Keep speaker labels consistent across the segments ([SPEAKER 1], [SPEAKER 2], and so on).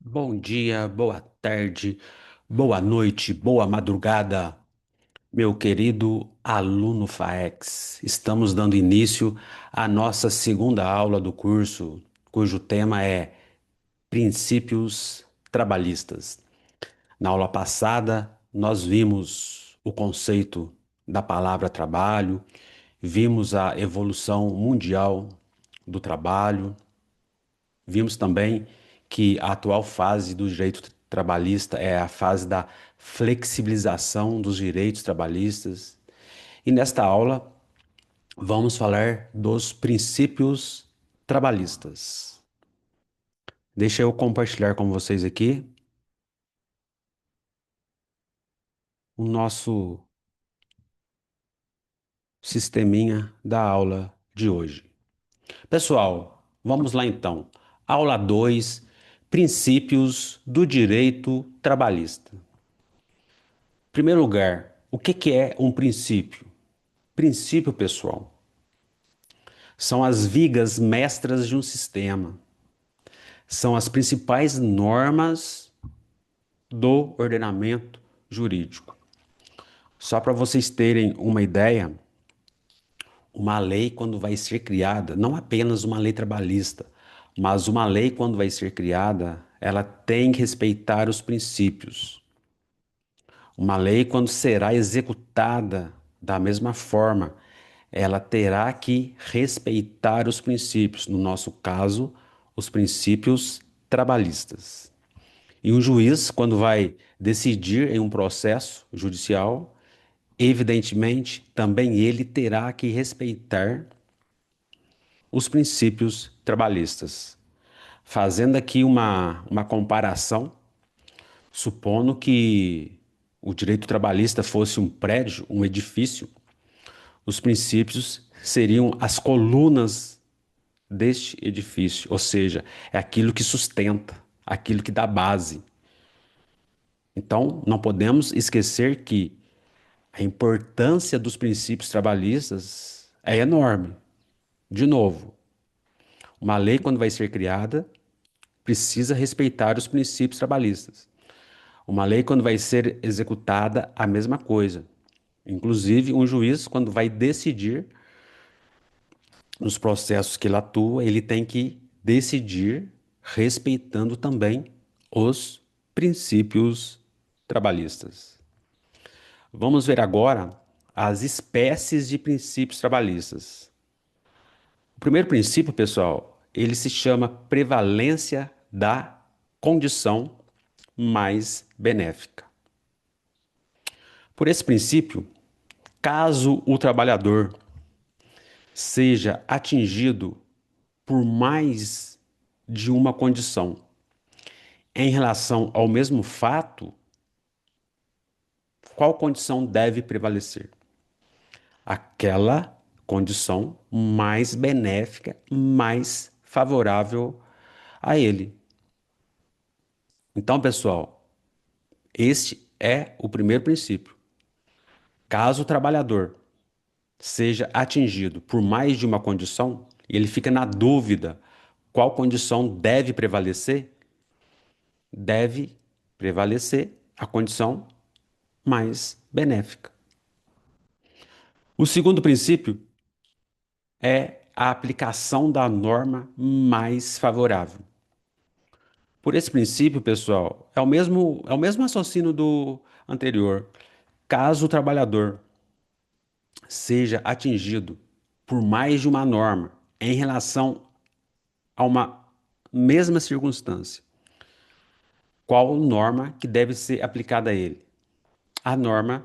[SPEAKER 1] Bom dia, boa tarde, boa noite, boa madrugada, meu querido aluno FAEX. Estamos dando início à nossa segunda aula do curso, cujo tema é Princípios Trabalhistas. Na aula passada, nós vimos o conceito da palavra trabalho, vimos a evolução mundial do trabalho. Vimos também que a atual fase do direito trabalhista é a fase da flexibilização dos direitos trabalhistas. E nesta aula vamos falar dos princípios trabalhistas. Deixa eu compartilhar com vocês aqui o nosso sisteminha da aula de hoje. Pessoal, vamos lá então. Aula 2: Princípios do direito trabalhista. Em primeiro lugar, o que é um princípio? Princípio, pessoal, são as vigas mestras de um sistema, são as principais normas do ordenamento jurídico. Só para vocês terem uma ideia, uma lei, quando vai ser criada, não apenas uma lei trabalhista, mas uma lei, quando vai ser criada, ela tem que respeitar os princípios. Uma lei, quando será executada da mesma forma, ela terá que respeitar os princípios, no nosso caso, os princípios trabalhistas. E um juiz, quando vai decidir em um processo judicial, evidentemente, também ele terá que respeitar os princípios trabalhistas. Fazendo aqui uma comparação, supondo que o direito trabalhista fosse um prédio, um edifício, os princípios seriam as colunas deste edifício, ou seja, é aquilo que sustenta, aquilo que dá base. Então, não podemos esquecer que a importância dos princípios trabalhistas é enorme. De novo, uma lei, quando vai ser criada, precisa respeitar os princípios trabalhistas. Uma lei, quando vai ser executada, a mesma coisa. Inclusive, um juiz, quando vai decidir nos processos que ele atua, ele tem que decidir respeitando também os princípios trabalhistas. Vamos ver agora as espécies de princípios trabalhistas. O primeiro princípio, pessoal, ele se chama prevalência da condição mais benéfica. Por esse princípio, caso o trabalhador seja atingido por mais de uma condição em relação ao mesmo fato, qual condição deve prevalecer? Aquela condição mais benéfica, mais favorável a ele. Então, pessoal, este é o primeiro princípio. Caso o trabalhador seja atingido por mais de uma condição, e ele fica na dúvida qual condição deve prevalecer, deve prevalecer a condição mais benéfica. O segundo princípio é a aplicação da norma mais favorável. Por esse princípio, pessoal, é o mesmo raciocínio do anterior. Caso o trabalhador seja atingido por mais de uma norma em relação a uma mesma circunstância, qual norma que deve ser aplicada a ele? A norma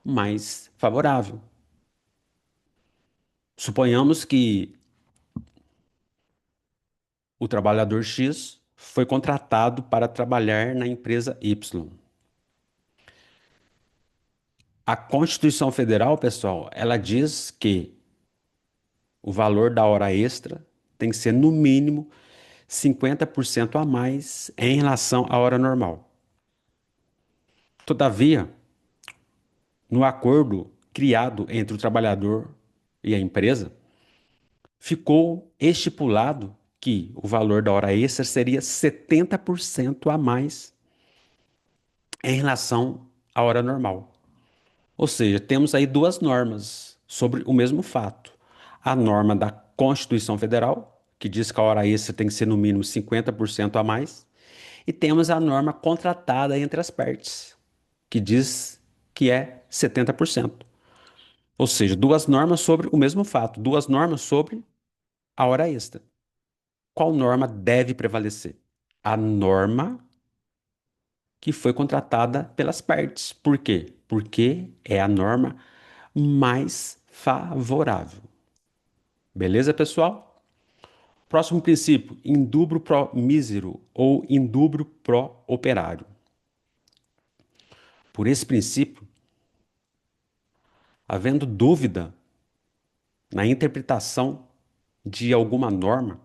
[SPEAKER 1] mais favorável. Suponhamos que o trabalhador X foi contratado para trabalhar na empresa Y. A Constituição Federal, pessoal, ela diz que o valor da hora extra tem que ser no mínimo 50% a mais em relação à hora normal. Todavia, no acordo criado entre o trabalhador e a empresa, ficou estipulado que o valor da hora extra seria 70% a mais em relação à hora normal. Ou seja, temos aí duas normas sobre o mesmo fato. A norma da Constituição Federal, que diz que a hora extra tem que ser no mínimo 50% a mais, e temos a norma contratada entre as partes, que diz que é 70%. Ou seja, duas normas sobre o mesmo fato, duas normas sobre a hora extra. Qual norma deve prevalecer? A norma que foi contratada pelas partes. Por quê? Porque é a norma mais favorável. Beleza, pessoal? Próximo princípio, indubro pro mísero ou indubro pro operário. Por esse princípio, havendo dúvida na interpretação de alguma norma,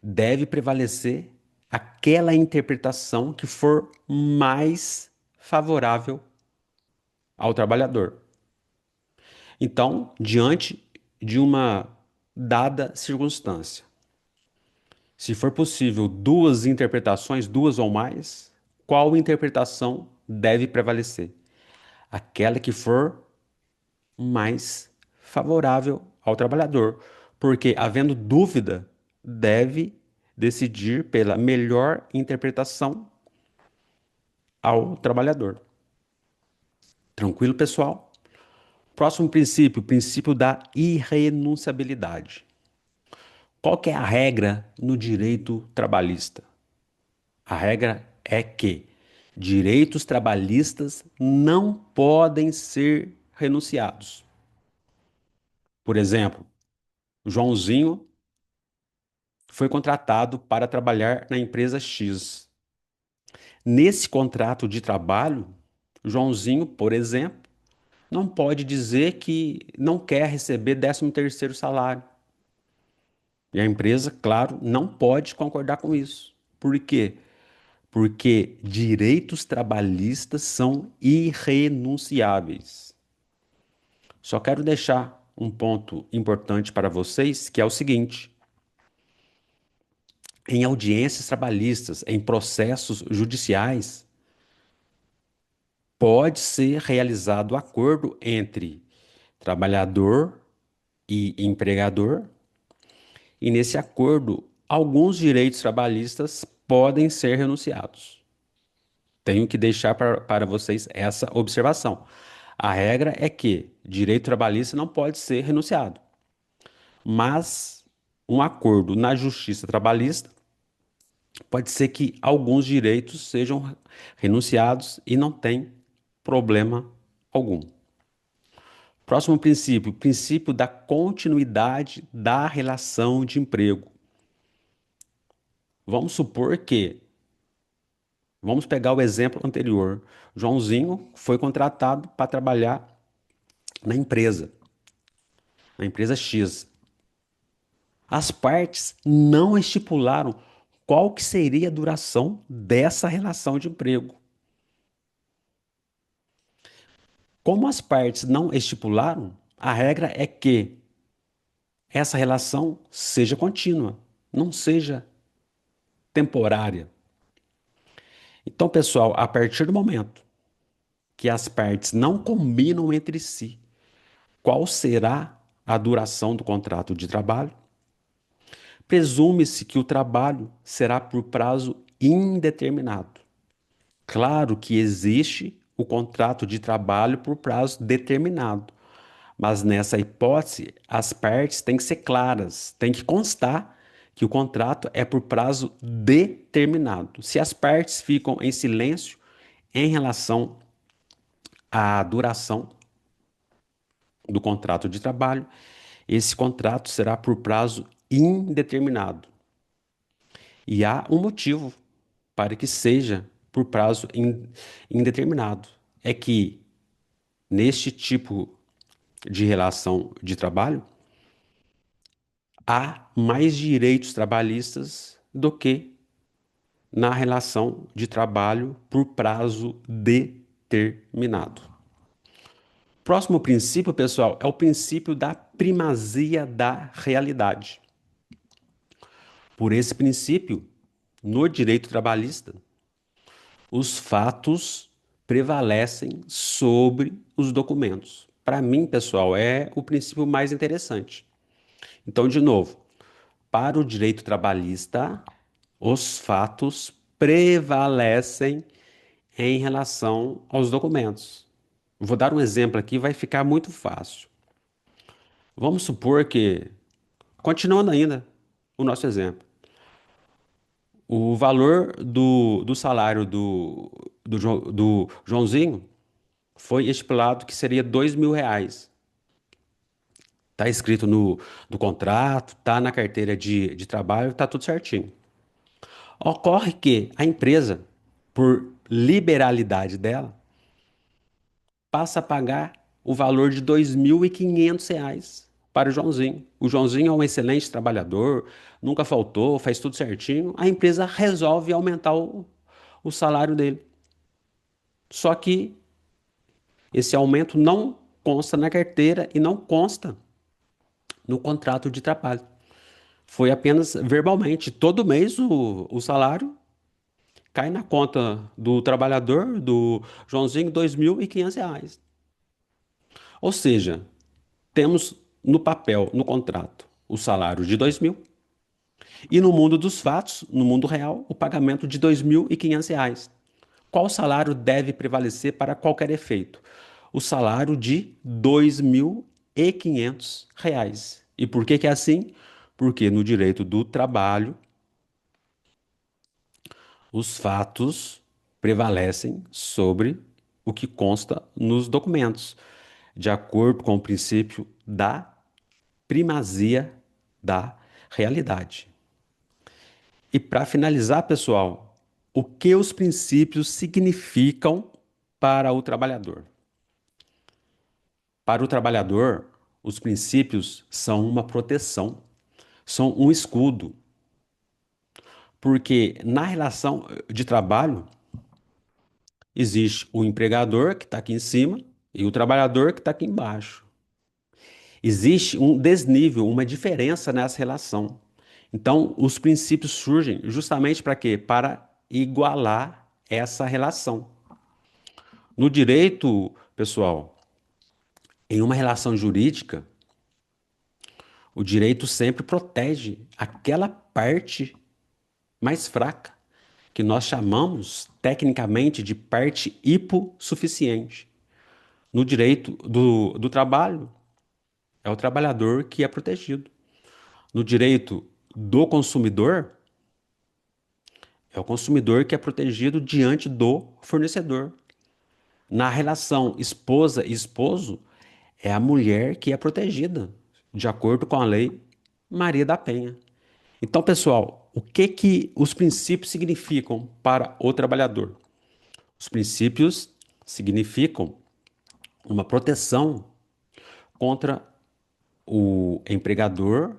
[SPEAKER 1] deve prevalecer aquela interpretação que for mais favorável ao trabalhador. Então, diante de uma dada circunstância, se for possível duas interpretações, duas ou mais, qual interpretação deve prevalecer? Aquela que for mais favorável ao trabalhador, porque, havendo dúvida, deve decidir pela melhor interpretação ao trabalhador. Tranquilo, pessoal? Próximo princípio, princípio da irrenunciabilidade. Qual que é a regra no direito trabalhista? A regra é que direitos trabalhistas não podem ser renunciados. Por exemplo, Joãozinho foi contratado para trabalhar na empresa X. Nesse contrato de trabalho, Joãozinho, por exemplo, não pode dizer que não quer receber 13º salário. E a empresa, claro, não pode concordar com isso. Por quê? Porque direitos trabalhistas são irrenunciáveis. Só quero deixar um ponto importante para vocês, que é o seguinte: em audiências trabalhistas, em processos judiciais, pode ser realizado acordo entre trabalhador e empregador, e nesse acordo, alguns direitos trabalhistas podem ser renunciados. Tenho que deixar para vocês essa observação. A regra é que direito trabalhista não pode ser renunciado, mas um acordo na justiça trabalhista pode ser que alguns direitos sejam renunciados e não tem problema algum. Próximo princípio, princípio da continuidade da relação de emprego. Vamos supor que, vamos pegar o exemplo anterior, Joãozinho foi contratado para trabalhar na empresa X. As partes não estipularam qual que seria a duração dessa relação de emprego. Como as partes não estipularam, a regra é que essa relação seja contínua, não seja temporária. Então, pessoal, a partir do momento que as partes não combinam entre si qual será a duração do contrato de trabalho, presume-se que o trabalho será por prazo indeterminado. Claro que existe o contrato de trabalho por prazo determinado, mas nessa hipótese, as partes têm que ser claras, tem que constar que o contrato é por prazo determinado. Se as partes ficam em silêncio em relação à duração do contrato de trabalho, esse contrato será por prazo indeterminado. E há um motivo para que seja por prazo indeterminado. É que neste tipo de relação de trabalho, há mais direitos trabalhistas do que na relação de trabalho por prazo determinado. Próximo princípio, pessoal, é o princípio da primazia da realidade. Por esse princípio, no direito trabalhista, os fatos prevalecem sobre os documentos. Para mim, pessoal, é o princípio mais interessante. Então, de novo, para o direito trabalhista, os fatos prevalecem em relação aos documentos. Vou dar um exemplo aqui, vai ficar muito fácil. Vamos supor que, continuando ainda o nosso exemplo, o valor do salário do Joãozinho foi estipulado que seria R$ 2.000. Está escrito no contrato, está na carteira de trabalho, está tudo certinho. Ocorre que a empresa, por liberalidade dela, passa a pagar o valor de R$ 2.500 para o Joãozinho. O Joãozinho é um excelente trabalhador, nunca faltou, faz tudo certinho. A empresa resolve aumentar o salário dele. Só que esse aumento não consta na carteira e não consta no contrato de trabalho. Foi apenas verbalmente. Todo mês o salário cai na conta do trabalhador, do Joãozinho, R$ 2.500. Ou seja, temos no papel, no contrato, o salário de 2.000 e no mundo dos fatos, no mundo real, o pagamento de R$ 2.500. Qual salário deve prevalecer para qualquer efeito? O salário de R$ 2.500. E por que que é assim? Porque no direito do trabalho, os fatos prevalecem sobre o que consta nos documentos, de acordo com o princípio da primazia da realidade. E para finalizar, pessoal, o que os princípios significam para o trabalhador? Para o trabalhador, os princípios são uma proteção, são um escudo, porque na relação de trabalho existe o empregador que está aqui em cima e o trabalhador que está aqui embaixo. Existe um desnível, uma diferença nessa relação. Então, os princípios surgem justamente para quê? Para igualar essa relação. No direito, pessoal, em uma relação jurídica, o direito sempre protege aquela parte mais fraca, que nós chamamos tecnicamente de parte hipossuficiente. No direito do trabalho, é o trabalhador que é protegido. No direito do consumidor, é o consumidor que é protegido diante do fornecedor. Na relação esposa e esposo, é a mulher que é protegida, de acordo com a lei Maria da Penha. Então, pessoal, o que que os princípios significam para o trabalhador? Os princípios significam uma proteção contra o empregador,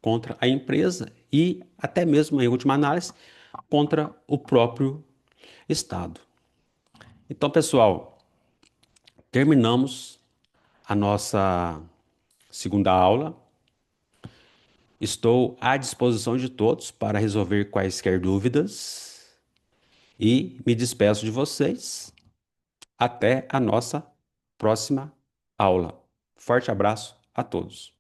[SPEAKER 1] contra a empresa e até mesmo, em última análise, contra o próprio Estado. Então, pessoal, terminamos a nossa segunda aula. Estou à disposição de todos para resolver quaisquer dúvidas e me despeço de vocês. Até a nossa próxima aula. Forte abraço a todos.